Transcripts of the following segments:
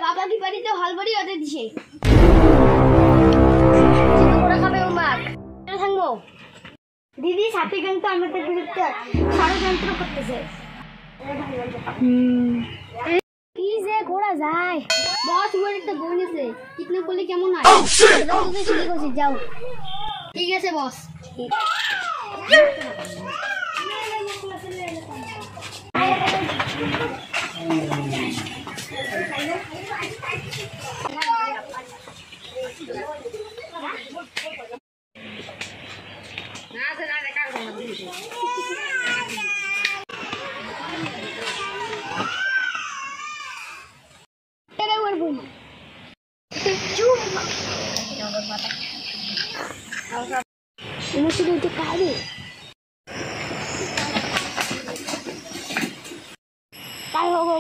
পাপা কি বাড়িতে হলবাড়ি অর্ডার দিছে ওরা খাবে ও মাছ থাকবো দিদি সাথে কিন্তু আমাদের বিরুদ্ধে ষড়যন্ত্র করতেছে কি যে করা যায় বস ওর একটা বোন আছে কিডন্যাপ করলে কেমন হয় যাও ঠিক আছে বস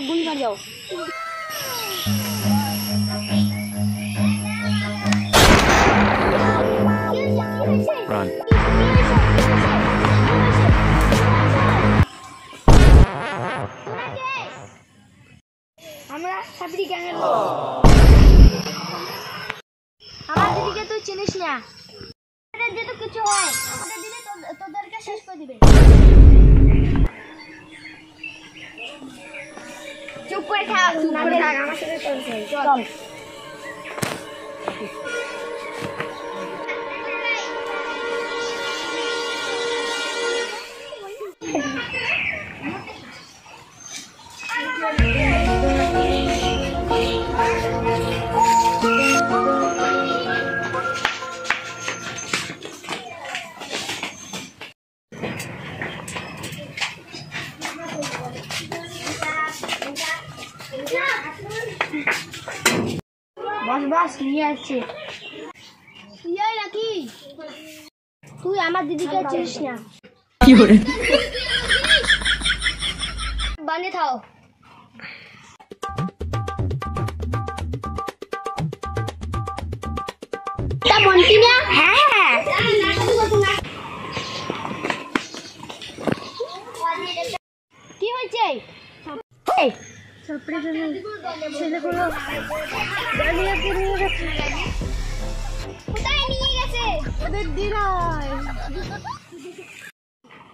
गुली मार जाओ Run. আমরা সাবরি গ্যাংয়ের লোক আমার দিদিকে তুই চিনিস না ওদের যেহেতু কিছু হয় ওদের দিদি তোদেরকে শেষ করে দিবে চুপ করে থাক আমার সাথে চল बस बस নিয়ে আসছে ইয়াই নাকি তুই আমার দিদিকে চিনিস না কি করে বানে থাও তা বন্টি না হ্যাঁ কি হয়েছে এই सरप्राइज ছেলেগুলো দাঁড়িয়ে পড়ে গেছে কোথায় নিয়ে গেছে ওদের দিরাই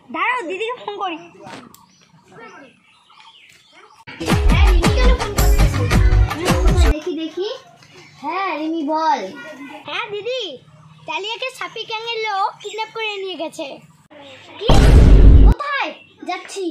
দাঁড়াও দিদিকে ফোন করি হ্যাঁ রিমি কেন ফোন করছিস দেখি দেখি হ্যাঁ রিমি বল হ্যাঁ দিদি তালিয়াকে সাপি গ্যাংয়ের লোক কিডন্যাপ করে নিয়ে গেছে কি কোথায় যাচ্ছি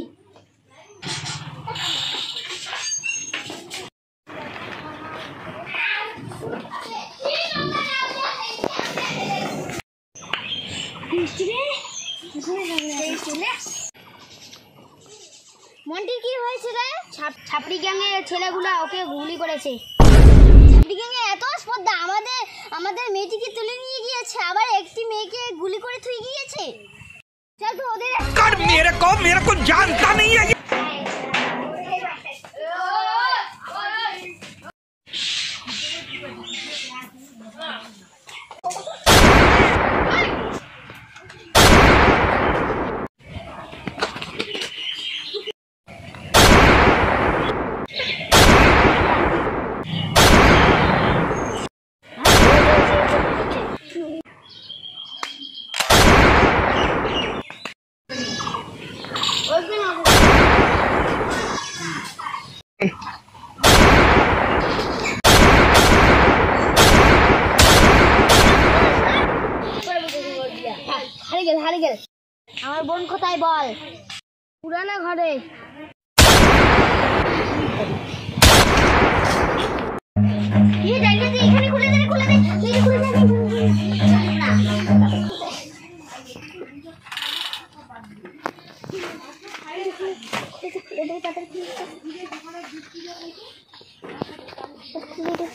মন্টি কি হয়েছে রে ছাপড়ি গ্যাংয়ের ছেলেগুলা ওকে গুলি করেছে ছাপড়ি গ্যাংয়ে এত স্পর্ধা আমাদের মেয়েটিকে তুলে নিয়ে গিয়েছে আবার একটি মেয়েকে গুলি করে থুই গিয়েছে চল তো ওদের कर मेरे को जानता नहीं है হারিয়ে গেল আমার বোন কোথায় বল পুরানা ঘরে ये जाइए जी এখানে খুলে দে এই খুলে দে খুলে দে